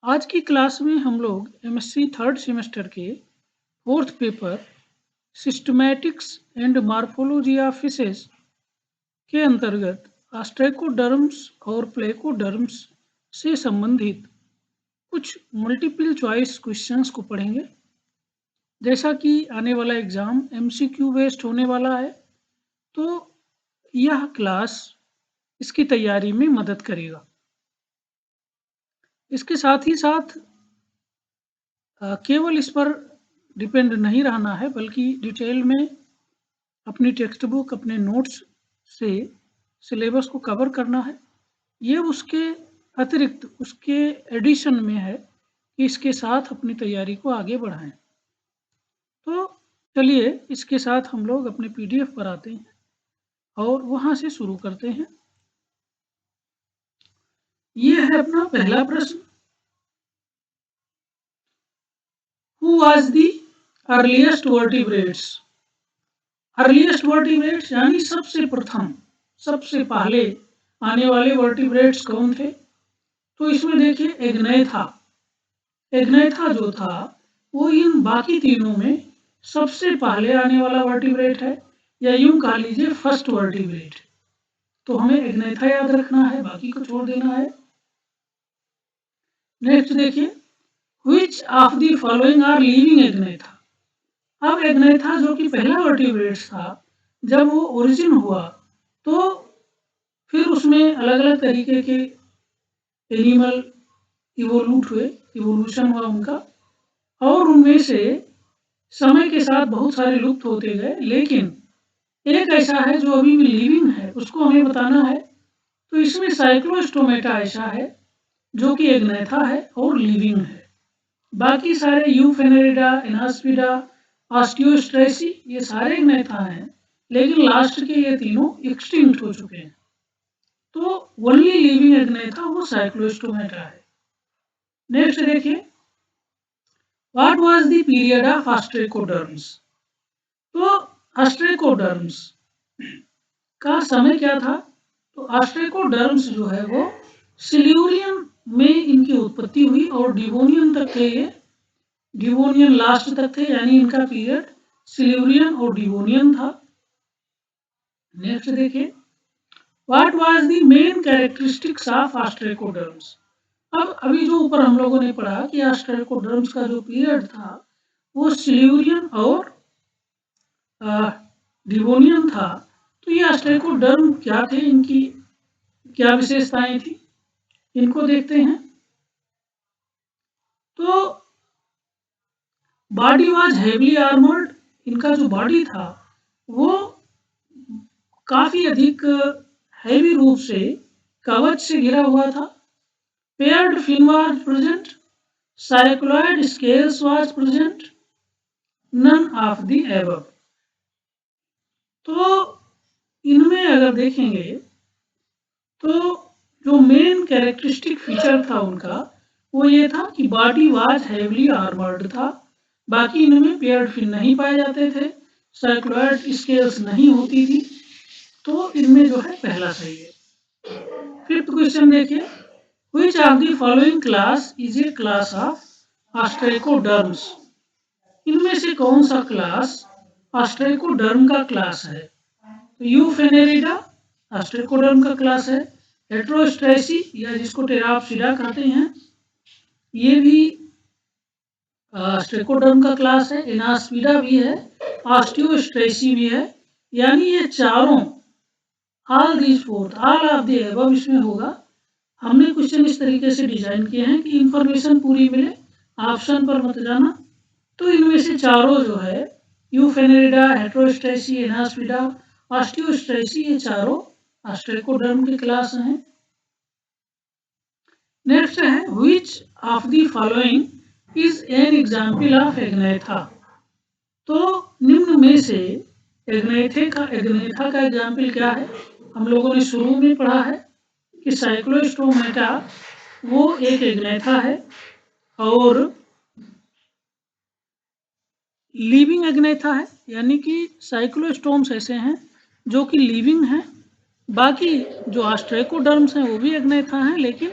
आज की क्लास में हम लोग एमएससी थर्ड सेमेस्टर के fourth paper systematics and morphology of fishes के अंतर्गत ऑस्ट्रेकोडर्म्स और प्लेकोडर्म्स से संबंधित कुछ मल्टीपल चॉइस क्वेश्चंस को पढ़ेंगे। जैसा कि आने वाला एग्ज़ाम एमसीक्यू बेस्ड होने वाला है, तो यह क्लास इसकी तैयारी में मदद करेगा। इसके साथ ही साथ केवल इस पर डिपेंड नहीं रहना है, बल्कि डिटेल में अपनी टेक्स्ट बुक, अपने नोट्स से सिलेबस को कवर करना है। ये उसके अतिरिक्त, उसके एडिशन में है कि इसके साथ अपनी तैयारी को आगे बढ़ाएं। तो चलिए इसके साथ हम लोग अपने पीडीएफ पर आते हैं और वहाँ से शुरू करते हैं। ये है अपना पहला प्रश्न। Who was the earliest vertebrates? Earliest vertebrates यानी सबसे प्रथम, सबसे पहले आने वाले वर्टिब्रेट्स कौन थे? तो इसमें देखिए एग्नेथा। एग्नेथा जो था वो इन बाकी तीनों में सबसे पहले आने वाला वर्टिब्रेट है, या यूं कह लीजिए फर्स्ट वर्टिब्रेट। तो हमें एग्नेथा याद रखना है, बाकी को छोड़ देना है। नेक्स्ट देखिए, which of the following are living agnatha? अब एग्नेथा जो कि पहला वर्टिब्रेट था, जब वो ओरिजिन हुआ तो फिर उसमें अलग अलग तरीके के एनिमल इवोल्यूट हुए, इवोल्यूशन हुआ उनका, और उनमें से समय के साथ बहुत सारे लुप्त होते गए, लेकिन एक ऐसा है जो अभी भी लिविंग है, उसको हमें बताना है। तो इसमें साइक्लोस्टोमेटा ऐसा है जो कि एग्नेथा है और लिविंग है। बाकी सारे यूफेनेरिडा, एनास्पिडा, ऑस्टियोस्ट्रेसी ये सारे एग्नेथा हैं, लेकिन लास्ट के ये तीनों एक्सटिंक्ट हो चुके हैं। तो ओनली लिविंग एग्नेथा वो साइक्लोस्टोमेटा है। नेक्स्ट देखिए, what was the period of ostracoderms? तो ऑस्ट्रेकोडर्म्स का समय क्या था? तो ऑस्ट्रेकोडर्म्स जो है वो सिल्यूरियन में इनकी उत्पत्ति हुई और डिवोनियन तक थे, ये डिवोनियन लास्ट तक थे, यानी इनका पीरियड सिल्यूरियन और डिवोनियन था। नेक्स्ट देखिए, what was the main characteristics of ostracoderms? अब अभी जो ऊपर हम लोगों ने पढ़ा कि ऑस्ट्रेकोडर्म्स का जो पीरियड था वो सिल्यूरियन और डिवोनियन था। तो ये ऑस्ट्रेकोडर्म क्या थे, इनकी क्या विशेषताएं थी, इनको देखते हैं। तो बॉडी वाज हेवली आर्मर्ड, इनका जो बॉडी था वो काफी अधिक हैवी रूप से कवच से घिरा हुआ था। Paired fin was present, cycloid scales was present, none of the above. तो इनमें अगर देखेंगे तो जो मेन कैरेक्टरिस्टिक फीचर था उनका वो ये था कि बॉडी वाज हेवली आर्मर्ड था। बाकी इनमें पेयर्ड फिन नहीं पाए जाते थे, साइक्लॉइड स्केल्स नहीं होती थी। तो इनमें जो है पहला सही है। फिफ्थ क्वेश्चन देखिए, which of the following class is a class of ostracoderms? इनमें से कौन सा क्लास ऑस्ट्रेकोडर्म का क्लास है? तो यूफेनेरिडा ऑस्ट्रेकोडर्म का क्लास है। हेट्रोस्ट्रेसी या जिसको टेराप्सिडा कहते हैं, ये भी ऑस्ट्रेकोडर्म का क्लास है। एनास्पिडा भी है, ऑस्टियोस्ट्रेसी भी है। यानी ये चारों, all these fourth, all of the above इसमें होगा। हमने क्वेश्चन इस तरीके से डिजाइन किए हैं कि इंफॉर्मेशन पूरी मिले, ऑप्शन पर मत जाना। तो इनमें से चारों जो है, यूफेनेरिडा, हेट्रोस्ट्रेसी, एनास्पिडा, ऑस्टियोस्ट्रेसी, ये चारों ऑस्ट्रेकोडर्म के क्लास हैं। नेक्स्ट है, which of the following is an example of Agnatha? तो निम्न में से एग्नेथा का एग्जाम्पल क्या है? हम लोगों ने शुरू में पढ़ा है कि साइक्लोस्टोमेटा वो एक एग्नेथा है और लिविंग एग्नेथा है, यानी कि साइक्लोस्टोम्स ऐसे हैं जो कि लिविंग हैं। बाकी जो ऑस्ट्रेकोडर्म्स हैं वो भी एग्नेथा हैं, लेकिन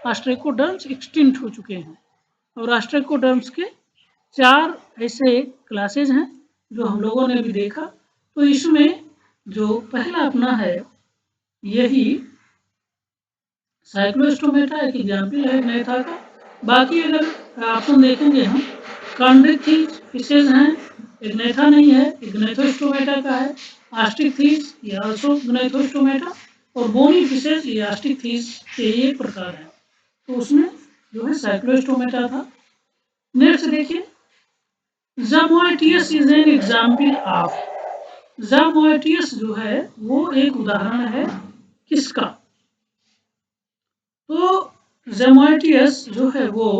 ऑस्ट्रेकोडर्म्स एक्सटिंक्ट हो चुके हैं और ऑस्ट्रेकोडर्म्स के 4 ऐसे क्लासेज हैं जो हम लोगों ने भी देखा। तो इसमें जो पहला अपना है यही साइक्लोस्टोमेटा एक एग्जाम्पल है एग्नेथा का। बाकी अगर ऑप्शन देखेंगे हम कॉन्ड्रिकथीज फिशेज हैं, एग्नेथा नहीं है, इग्नेथोस्टोमेटा का है। ऑस्ट्रिकथीज ये आल्सो इग्नेथोस्टोमेटा और बोनी फिशेज ये ऑस्ट्रिकथीज के एक प्रकार है। तो उसमें जो है साइक्लोस्टोमेटा था। नेक्स्ट देखिए ज़ामोएटियस इज एन एग्जाम्पल ऑफ। ज़ामोएटियस जो है वो एक उदाहरण है किसका? तो ज़ामोएटियस जो है वो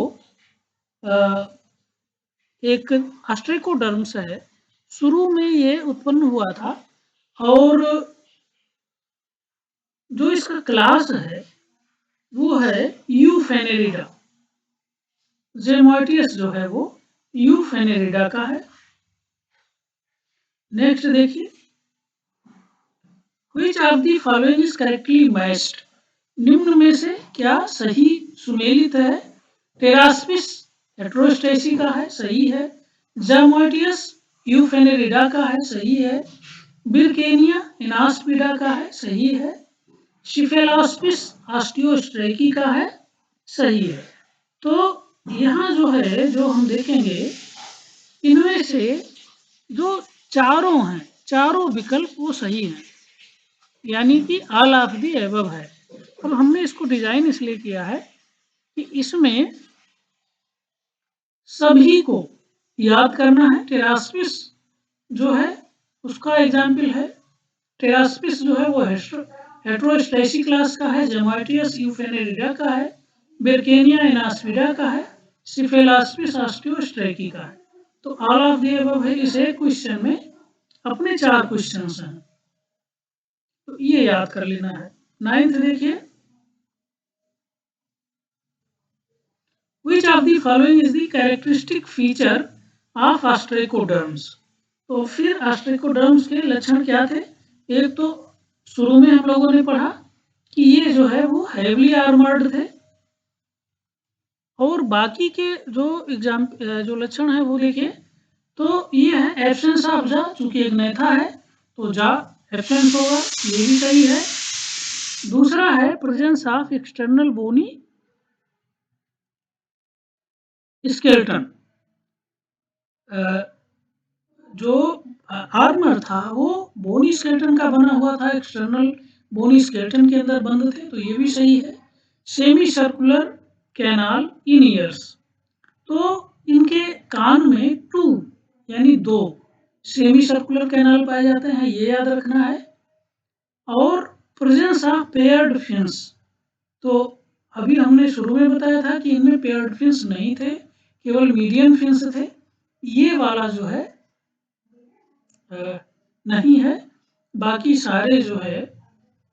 एक ऑस्ट्रेकोडर्म्स है। शुरू में ये उत्पन्न हुआ था और जो इसका क्लास है वो है यूफेनेरिडा। ज़ामोएटियस जो है वो यूफेनेरिडा का है। नेक्स्ट देखिए which of the following is correctly matched. निम्न में से क्या सही सुमेलित है? टेरास्पिस हेटेरोस्टेसी का है, सही है। ज़ामोएटियस यूफेनेरिडा का है, सही है। बिरकेनिया इनास्पिडा का है, सही है। शिफेलास्पिस ऑस्टियोस्ट्रेकी का है, सही है। तो यहाँ जो है जो हम देखेंगे इनमें से जो चारों हैं, चारों विकल्प वो सही हैं, यानी कि ऑल ऑफ दी एबव है। अब हमने इसको डिजाइन इसलिए किया है कि इसमें सभी को याद करना है। टेरास्पिस जो है उसका एग्जाम्पल है। टेरास्पिस जो है वो हेटेरोस्टेसी क्लास का है। ज़ामोएटियस यूफेनेरिडा का है। बिरकेनिया इनास्पिडा का है। सिफेलास्पिस ऑस्टियोस्ट्रेकी का है। तो ऑल ऑफ दी अबव है। इस एक क्वेश्चन में अपने 4 क्वेश्चंस हैं, तो ये याद कर लेना है। 9th देखिए Which of the following is the characteristic feature of ostracoderms? तो फिर ऑस्ट्रेकोडर्म्स के लक्षण क्या थे? एक तो शुरू में हम लोगों ने पढ़ा कि ये जो है वो हैवली आर्मर्ड थे और बाकी के जो लक्षण है वो देखिए। तो ये है एब्सेंस ऑफ जा, चूंकि एक नेथा है तो जा एब्सेंस होगा, ये भी सही है। दूसरा है presence of external bony skeleton. जो आर्मर था वो बोनी स्केलेटन का बना हुआ था, एक्सटर्नल बोनी स्केलेटन के अंदर बंद थे, तो ये भी सही है। Semi circular canal in years, तो इनके कान में 2 यानी 2 सेमी सर्कुलर कैनाल पाए जाते हैं, ये याद रखना है। और प्रेजेंस ऑफ पेयर्ड फिन्स, तो अभी हमने शुरू में बताया था कि इनमें पेयर्ड फिन्स नहीं थे, केवल मीडियन फिन्स थे। ये वाला जो है नहीं है, बाकी सारे जो है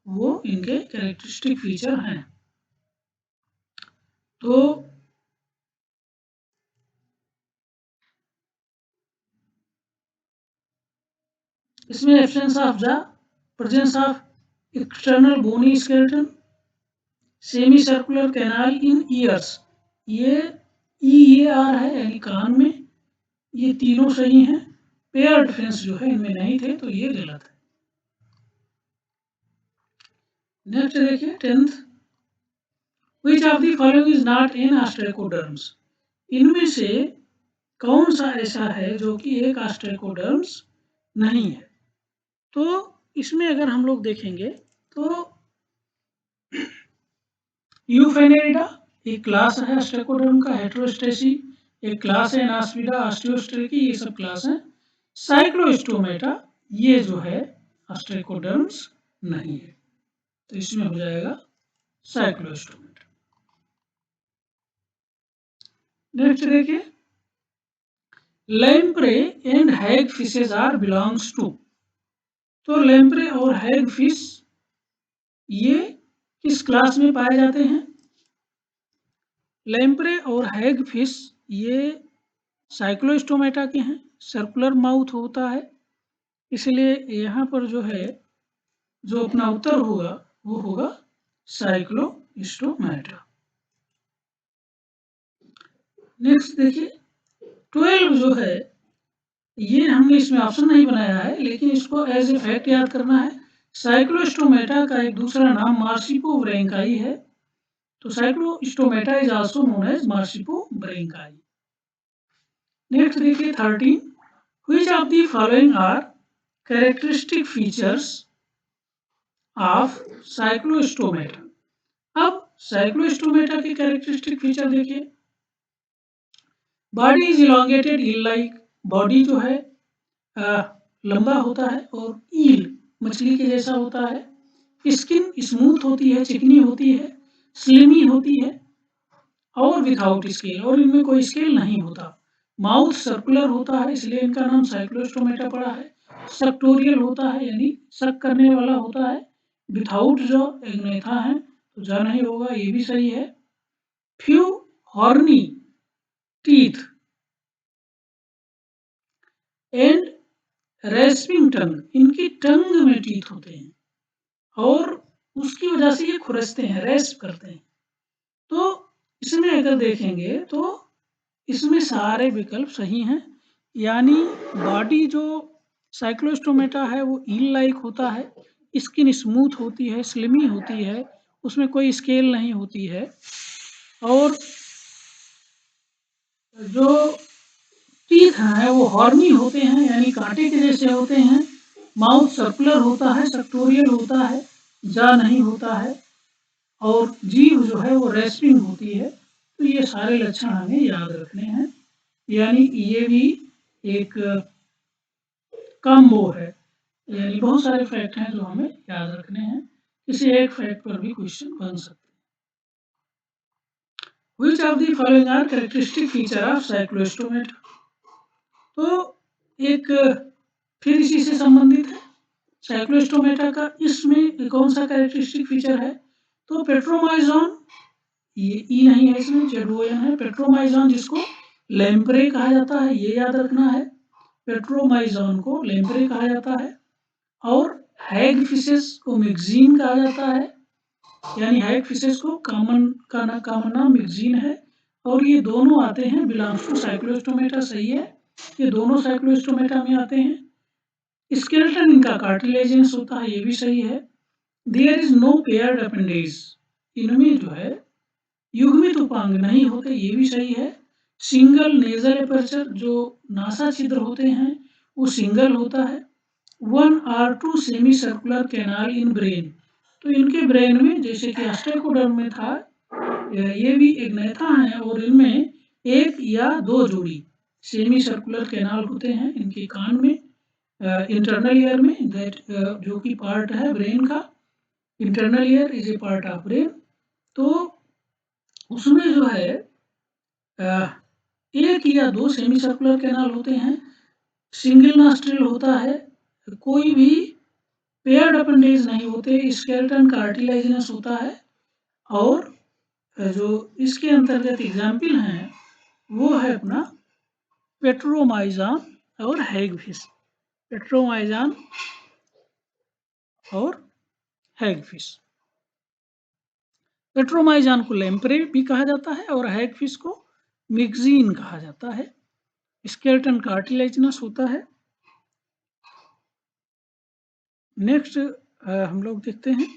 वो इनके कैरेक्टरिस्टिक फीचर हैं। तो इसमें absence of the, presence of external bony skeleton, semi circular canal in ears, ये EAR है यानी कान में, ये तीनों सही हैं। पेयर्ड फिन्स जो है इनमें नहीं थे, तो ये गलत है। नेक्स्ट देखिए 10th which of the following is not in ostracoderms. इनमें से कौन सा ऐसा है जो कि एक ऑस्ट्रेकोडर्म्स नहीं है? तो इसमें अगर हम लोग देखेंगे तो यूफेनेरिडा एक क्लास है ऑस्ट्रेकोडर्म का। हेटेरोस्टेसी एक क्लास है। एनास्पिडा ऑस्टियोस्ट्रेकी ये सब क्लास हैं। साइक्लोस्टोमेटा ये जो है ऑस्ट्रेकोडर्म्स नहीं है, तो इसमें हो जाएगा साइक्लोस्टोमेटा। नेक्स्ट देखिए lamprey and hag fishes are belongs to. तो लैम्प्रे और हैग फिश ये किस क्लास में पाए जाते हैं? लैम्प्रे और हैग फिश ये साइक्लोस्टोमेटा के हैं। सर्कुलर माउथ होता है, इसलिए यहाँ पर जो है जो अपना उत्तर होगा वो होगा साइक्लोस्टोमेटा। नेक्स्ट देखिए 12 जो है, ये हमने इसमें ऑप्शन नहीं बनाया है, लेकिन इसको एज ए फैक्ट याद करना है। साइक्लोस्टोमेटा का एक दूसरा नाम मार्सिपो ब्रैंकाई है। तो Cyclostomata is also known as Marsipobranchii. Next देखिए 13, which of the following are characteristic features of Cyclostomata. अब साइक्लोस्टोमेटा के कैरेक्टरिस्टिक फीचर देखिए। Body is elongated eel like, body जो है लंबा होता है और ईल मछली के जैसा होता है। स्किन स्मूथ होती है, चिकनी होती है, स्लिमी होती है और विथआउट स्केल, और इनमें कोई स्केल नहीं होता। माउथ सर्कुलर होता है, इसलिए इनका नाम साइक्लोस्टोमेटा पड़ा है। सक्टोरियल होता है, यानी सक करने वाला होता है। विथाउट जो एग्नेथा है तो जा नहीं होगा, ये भी सही है। Few horny teeth and rasping tongue, इनकी टंग में टीथ होते हैं और उसकी वजह से ये खुरसते हैं, रेस्प करते हैं। तो इसमें अगर देखेंगे तो इसमें सारे विकल्प सही हैं, यानी बॉडी जो साइक्लोस्टोमेटा है वो ईल लाइक होता है, स्किन स्मूथ होती है, स्लिमी होती है, उसमें कोई स्केल नहीं होती है, और जो टीथ हैं वो हॉर्नी होते हैं, यानी कांटे के जैसे होते हैं। माउथ सर्कुलर होता है, सेक्टोरियल होता है, जा नहीं होता है, और जीभ जो है वो रेस्पिंग होती है। तो ये सारे लक्षण हमें याद रखने हैं, यानी ये भी एक कॉम्बो है, यानी बहुत सारे फैक्ट हैं जो हमें याद रखने हैं। किसी एक फैक्ट पर भी क्वेश्चन बन सकते हैं। Which of the following are characteristic feature of cyclostomato? तो एक फिर इसी से संबंधित है साइक्लोस्टोमेटा का, इसमें कौन सा कैरेक्टरिस्टिक फीचर है? तो पेट्रोमाइजोन, ये ई नहीं है इसमें, जेडोएन है। पेट्रोमाइजोन जिसको लैम्प्रे कहा जाता है, ये याद रखना है, पेट्रोमाइजोन को लैम्प्रे कहा जाता है। और हैग फिशेस को मिक्जीन कहा जाता है, यानी हैग फिशेस को कॉमन नाम मिक्जीन है, और ये दोनों आते हैं बिलोंग्स टू साइक्लोस्टोमेटा, सही है, ये दोनों साइक्लोस्टोमेटा में आते हैं। स्केलेटन इनका कार्टिलेजियस होता है, ये भी सही है। There is no paired appendage, इनमें जो है युग्मित उपांग नहीं होते, ये भी सही है। सिंगल नेजल एपर्चर, जो नासा छिद्र होते हैं वो सिंगल होता है। 1 or 2 semi circular canal in brain, तो इनके ब्रेन में जैसे कि ऑस्टेकोडर्म में था, ये भी एक नेथा है, और इनमें एक या दो जोड़ी सेमी सर्कुलर कैनाल होते हैं इनके कान में, इंटरनल ईयर में, दैट जो कि पार्ट है ब्रेन का। Internal ear is a part of brain. तो उसमें जो है एक या दो सेमी सर्कुलर कैनाल होते हैं, सिंगल नॉस्ट्रिल होता है, कोई भी पेयर्ड अपेंडेज नहीं होते, स्केलेटन कार्टिलेजिनस होता है। और जो इसके अंतर्गत एग्जाम्पल हैं वो है अपना पेट्रोमाइजॉन और हैगफिश। पेट्रोमाइजॉन और हैगफिश, पेट्रोमाइजॉन को लैम्प्रे भी कहा जाता है और हैगफिश को मिक्जीन कहा जाता है। स्केलेटन कार्टिलेजिनस होता है। नेक्स्ट हम लोग देखते हैं,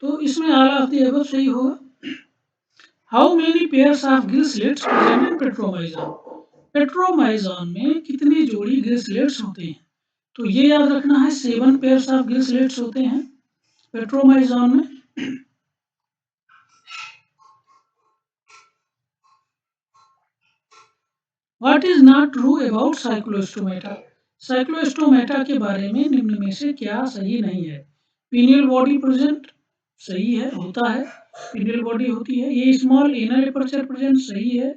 तो इसमें ऑल ऑफ द अबव सही होगा। How many pairs of gill slits present in Petromyzon? Petromyzon में कितनी जोड़ी गिल स्लिट्स होते हैं? तो ये याद रखना है, 7 पेयर्स ऑफ गिल स्लिट्स होते हैं पेट्रोमाइजॉन में। What is not true about Cyclostomata? Cyclostomata के बारे में निम्न में से क्या सही नहीं है? पीनियल बॉडी प्रेजेंट, सही है, होता है, पीनियल बॉडी होती है। ये स्मॉल इनर एपर्चर प्रेजेंट, सही है,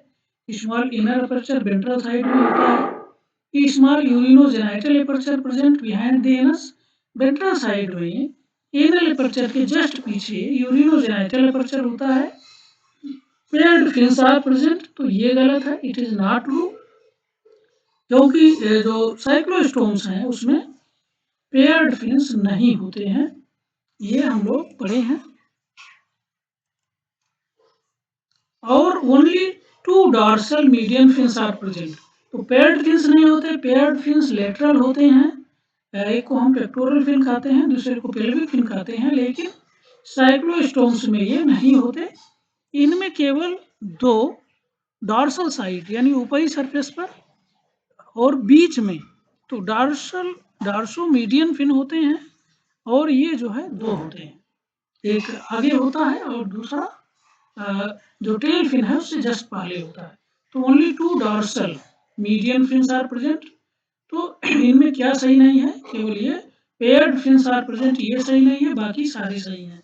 small inner aperture ventral side में होता है। Small urinogenital aperture present behind the anus, ventral side में एनल एपर्चर के जस्ट पीछे यूरिनोजेनाइटल एपर्चर होता है। पेयर्ड फिन्स आर प्रेजेंट, तो ये गलत है, इट इज नॉट ट्रू, क्योंकि जो साइक्लोस्टोम्स हैं उसमें पेयर्ड फिन्स नहीं होते हैं। ये हम लोग पढ़े हैं। और only 2 dorsal median fins are present. तो पेयर्ड फिन्स नहीं होते, पेयर्ड फिन्स लेटरल होते हैं। एक को हम पेक्टोरल फिन खाते हैं, दूसरे को पेल्विक फिन खाते हैं, लेकिन साइक्लोस्टोम्स में ये नहीं होते। इनमें केवल 2 डॉर्सल साइड यानी ऊपरी सरफेस पर और बीच में तो डार्सो मीडियन फिन होते हैं, और ये जो है 2 होते हैं, एक आगे होता है और दूसरा जो टेल फिन है उससे जस्ट पहले होता है। तो only 2 dorsal median fins are present. तो इनमें क्या सही नहीं है, केवल ये पेयर्ड फिन्स आर प्रेजेंट, ये सही नहीं है, बाकी सारे सही हैं।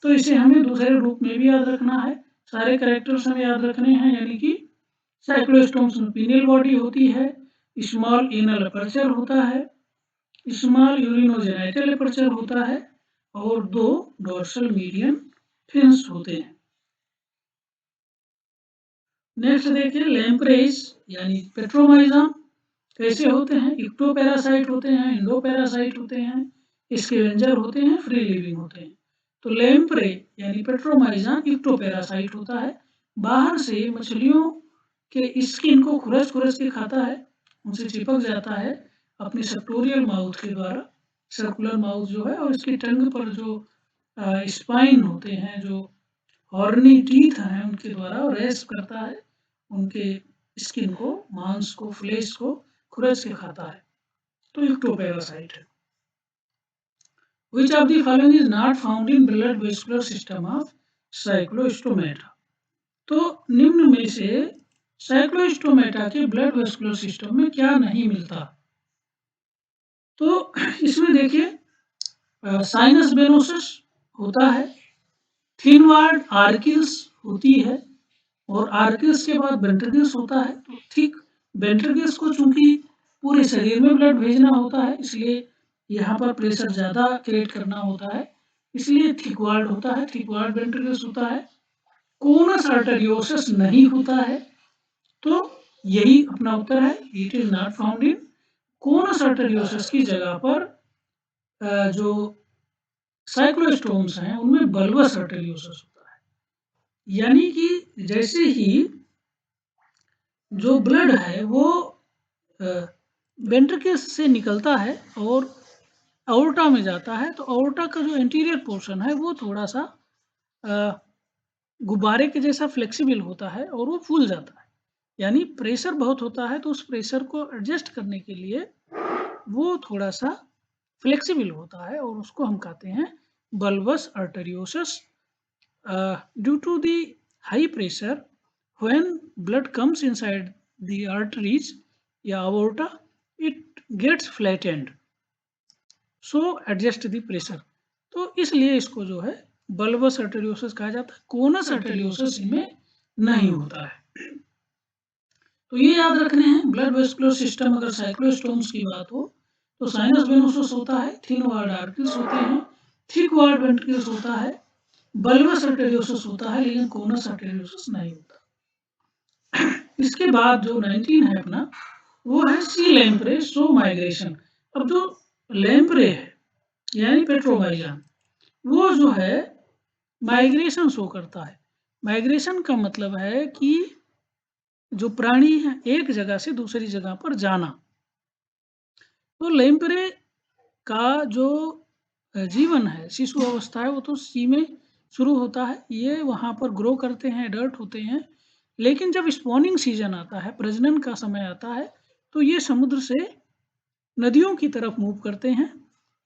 तो इसे हमें दूसरे रूप में भी याद रखना है, सारे कैरेक्टर्स हमें याद रखने हैं। यानी कि साइक्लोस्टोम्स में पिनियल बॉडी होती है, स्मॉल एनल अपर्चर होता है, स्मॉल यूरिनोजेनाइटल अपर्चर होता है, और 2 डोर्सल मीडियन फिन्स होते हैं। नेक्स्ट देखिए लैम्प्रेस यानी पेट्रोमाइजम कैसे होते हैं। इक्टोपैरासाइट होते हैं, इंडोपैरासाइट होते हैं, स्कैवेंजर होते हैं, फ्री लिविंग होते हैं। तो लैम्प्रे यानी पेट्रोमाइजम इक्टोपैरासाइट होता है, बाहर से मछलियों के स्किन को खुरच खुरच के खाता है, उनसे चिपक जाता है अपने सेक्टोरियल माउथ के द्वारा, सर्कुलर माउथ जो है, और इसकी टंग पर जो स्पाइन होते हैं, जो हॉर्नी टीथ हैं, उनके द्वारा रेस्ट करता है, उनके स्किन को, मांस को, फ्लेश को खुरच के खाता है। तो इक्टोपैरासाइट है। Which of the following is not found in blood vascular system of cyclostomata? तो निम्न में से साइक्लोस्टोमेटा के ब्लड वेस्कुलर सिस्टम में क्या नहीं मिलता। तो इसमें देखिए साइनस वेनोसस होता है, थिन वार्ड आर्किल्स होती है, और आर्किल्स के बाद वेंट्रिकल्स होता है। तो ठीक वेंट्रिकल्स को चूंकि पूरे शरीर में ब्लड भेजना होता है, इसलिए यहाँ पर प्रेशर ज़्यादा क्रिएट करना होता है, इसलिए थिक वाल्ड होता है, थिक वाल्ड वेंट्रिकल्स होता है। कोनस आर्टेरियोसस नहीं होता है, तो यही अपना उत्तर है, it is not found in. Conus arteriosus की जगह पर जो साइक्लोस्टोम्स हैं उनमें बल्बस आर्टेरियोसस होता है। यानी कि जैसे ही जो ब्लड है वो वेंट्रिकल्स से निकलता है और अओर्टा में जाता है, तो अओर्टा का जो इंटीरियर पोर्शन है वो थोड़ा सा गुब्बारे के जैसा फ्लेक्सिबल होता है और वो फूल जाता है। यानी प्रेशर बहुत होता है, तो उस प्रेशर को एडजस्ट करने के लिए वो थोड़ा सा फ्लेक्सिबल होता है, और उसको हम कहते हैं bulbus arteriosus. Due to the high pressure when blood comes inside the arteries या aorta, it gets flattened, so adjust the pressure। तो इसलिए इसको जो है बल्बस आर्टेरियोसस कहा जाता है, कोनस आर्टेरियोसस इनमें नहीं होता है। तो ये याद रखने हैं, ब्लड वेस्कुलर सिस्टम अगर साइक्लोस्टोम्स की बात हो तो साइनस वेनोसस होता है, थिन वार्ड आर्टरीज होते हैं, थिक वार्ड वेंट्रिकल्स होता है, बल्बस आर्टेरियोसस होता है, लेकिन कोनस आर्टेरियोसस नहीं होता। इसके बाद जो 19 है अपना, वो है सी लैम्प्रे शो माइग्रेशन। अब जो लैम्प्रे है यानी पेट्रोमाइजन, वो जो है माइग्रेशन शो करता है। माइग्रेशन का मतलब है कि जो प्राणी है एक जगह से दूसरी जगह पर जाना। तो लैम्प्रे का जो जीवन है, शिशु अवस्था है, वो तो सी में शुरू होता है, ये वहाँ पर ग्रो करते हैं, एडल्ट होते हैं, लेकिन जब स्पॉनिंग सीजन आता है, प्रजनन का समय आता है, तो ये समुद्र से नदियों की तरफ मूव करते हैं।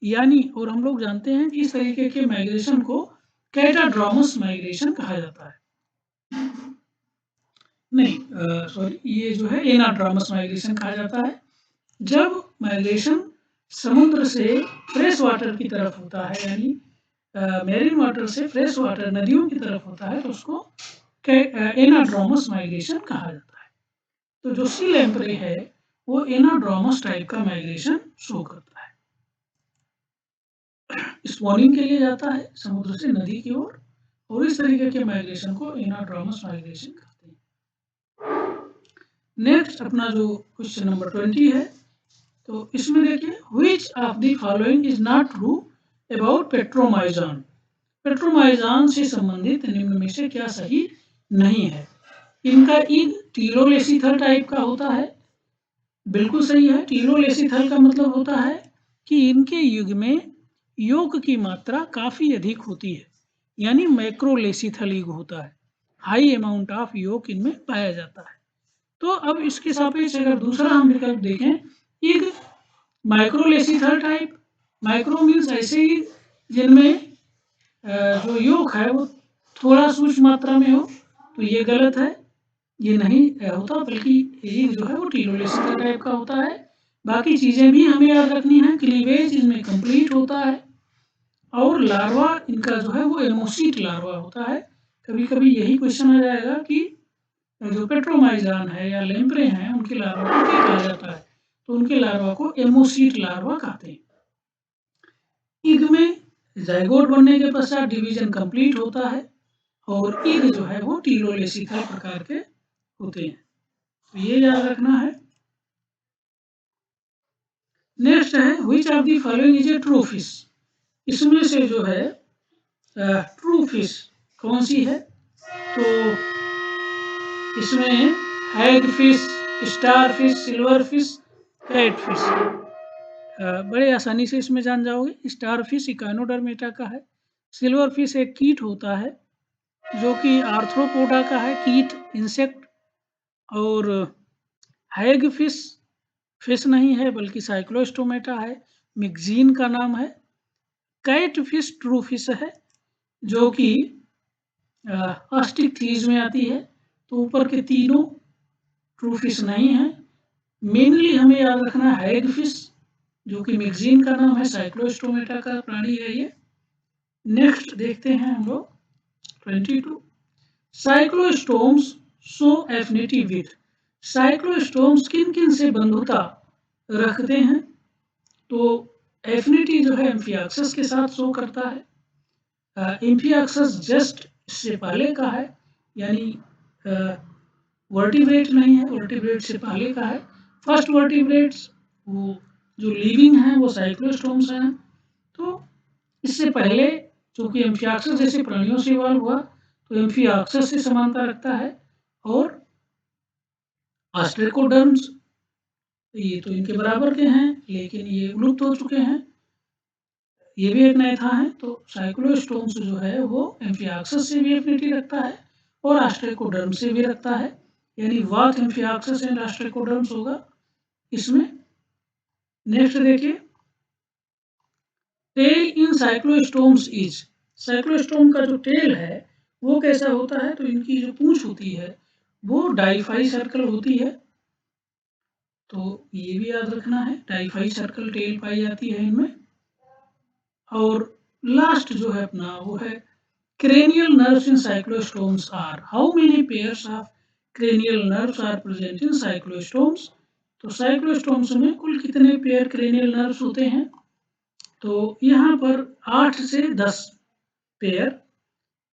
यानी और हम लोग जानते हैं कि इस तरीके के माइग्रेशन को कैटाड्रोमस माइग्रेशन कहा जाता है। नहीं, सॉरी, ये जो है एनाड्रोमस माइग्रेशन कहा जाता है। जब माइग्रेशन समुद्र से फ्रेश वाटर की तरफ होता है, यानी मेरीन वाटर से फ्रेश वाटर नदियों की तरफ होता है, तो उसको एनाड्रोमस माइग्रेशन कहा जाता है। तो जो सी लैम्प्रे है वो एनाड्रोमस टाइप का माइग्रेशन शो करता है, स्पॉनिंग के लिए जाता है समुद्र से नदी की ओर, और इस तरीके के माइग्रेशन को एनाड्रोमस माइग्रेशन कहते हैं। नेक्स्ट अपना जो क्वेश्चन नंबर 20 है, तो इसमें देखिए, which of the following is not true about Petromyzon. Petromyzon से संबंधित निम्न में से क्या सही नहीं है? इनका ईग टीलोलेसिथल टाइप का होता है, बिल्कुल सही है। टीलोलेसिथल का मतलब होता है कि इनके युग में योग की मात्रा काफी अधिक होती है, यानी मैक्रोलेसिथल युग होता है। हाई अमाउंट ऑफ योग इनमें पाया जाता है। तो अब इसके सापेक्ष अगर दूसरा हम विकल्प देखें, ईग माइक्रोलेसिथल टाइप। माइक्रो मीन्स ऐसे ही जिनमें जो योग है वो थोड़ा सूक्ष्म मात्रा में हो, तो ये गलत है, ये नहीं होता, बल्कि ये जो है वो टीलोलेसिथल टाइप का होता है। बाकी चीजें भी हमें याद रखनी है। क्लीवेज इनमें कंप्लीट होता है और लार्वा इनका जो है वो एमोसीट लार्वा होता है। कभी कभी यही क्वेश्चन आ जाएगा कि जो पेट्रोमाइजान है या लेम्प्रे हैं उनके लार्वा को क्या कहा जाता है, तो उनके लार्वा को एमोसीट लार्वा कहते हैं। ईग में जाइगोट बनने के पश्चात डिवीजन कंप्लीट होता है और ईग जो है वो टीलोलेसिथल प्रकार के होते हैं, तो ये याद रखना है। नेक्स्ट है which of the following is a true fish. इसमें से जो है ट्रू फिश कौन सी है, तो इसमें hagfish, starfish, silverfish, catfish. बड़े आसानी से इसमें जान जाओगे। स्टार फिश इकानोडर्मेटा का है। सिल्वर फिश एक कीट होता है जो कि आर्थ्रोपोडा का है, कीट, इंसेक्ट। और हैग फिश फिश नहीं है बल्कि साइक्लोस्टोमेटा है, मिक्जीन का नाम है। कैट फिश ट्रू फिश है जो कि अस्टिक्थीज में आती है, तो ऊपर के तीनों ट्रू फिश नहीं है। मेनली हमें याद रखना है हैग फिश जो कि मिक्जीन का नाम है, साइक्लोस्टोमेटा का प्राणी है ये। नेक्स्ट देखते हैं हम लोग 22। Cyclostomes show affinity with. Cyclostomes किन किन से बंधुता रखते हैं, तो एफिनिटी जो है एम्फियाक्सस के साथ शो करता है। एम्फियाक्सस जस्ट इससे पहले का है, यानी वर्टिब्रेट नहीं है, वर्टिब्रेट से पहले का है। फर्स्ट वर्टिब्रेट्स वो जो लिविंग हैं वो साइक्लोस्टोम्स हैं, तो इससे पहले चूंकि एम्फियाक्सस जैसे प्राणियों से इवॉल्व हुआ तो एम्फियाक्सस से समानता रखता है। और ऑस्ट्रेकोडर्म्स ये तो इनके बराबर के हैं लेकिन ये विलुप्त हो चुके हैं, ये भी एक नैथा है। तो साइक्लोस्टोम्स जो है वो एम्फियाक्सस से भी एफिनिटी रखता है और ऑस्ट्रेकोडर्म से भी रखता है, यानी वाथ एम्फियाक्सस एंड ऑस्ट्रेकोडर्म्स होगा इसमें। नेक्स्ट देखिए, tail in cyclostomes is. Cyclostome का जो टेल है वो कैसा होता है, तो इनकी जो पूंछ होती है वो डाइफाई सर्कल होती है, तो ये भी याद रखना है, डाइफाई सर्कल टेल पाई जाती है इनमें। और लास्ट जो है अपना वो है cranial nerves in cyclostomes are, how many pairs of cranial nerves are present in cyclostomes। तो cyclostomes में कुल कितने पेयर cranial nerves होते हैं, तो यहाँ पर 8 से 10 पेयर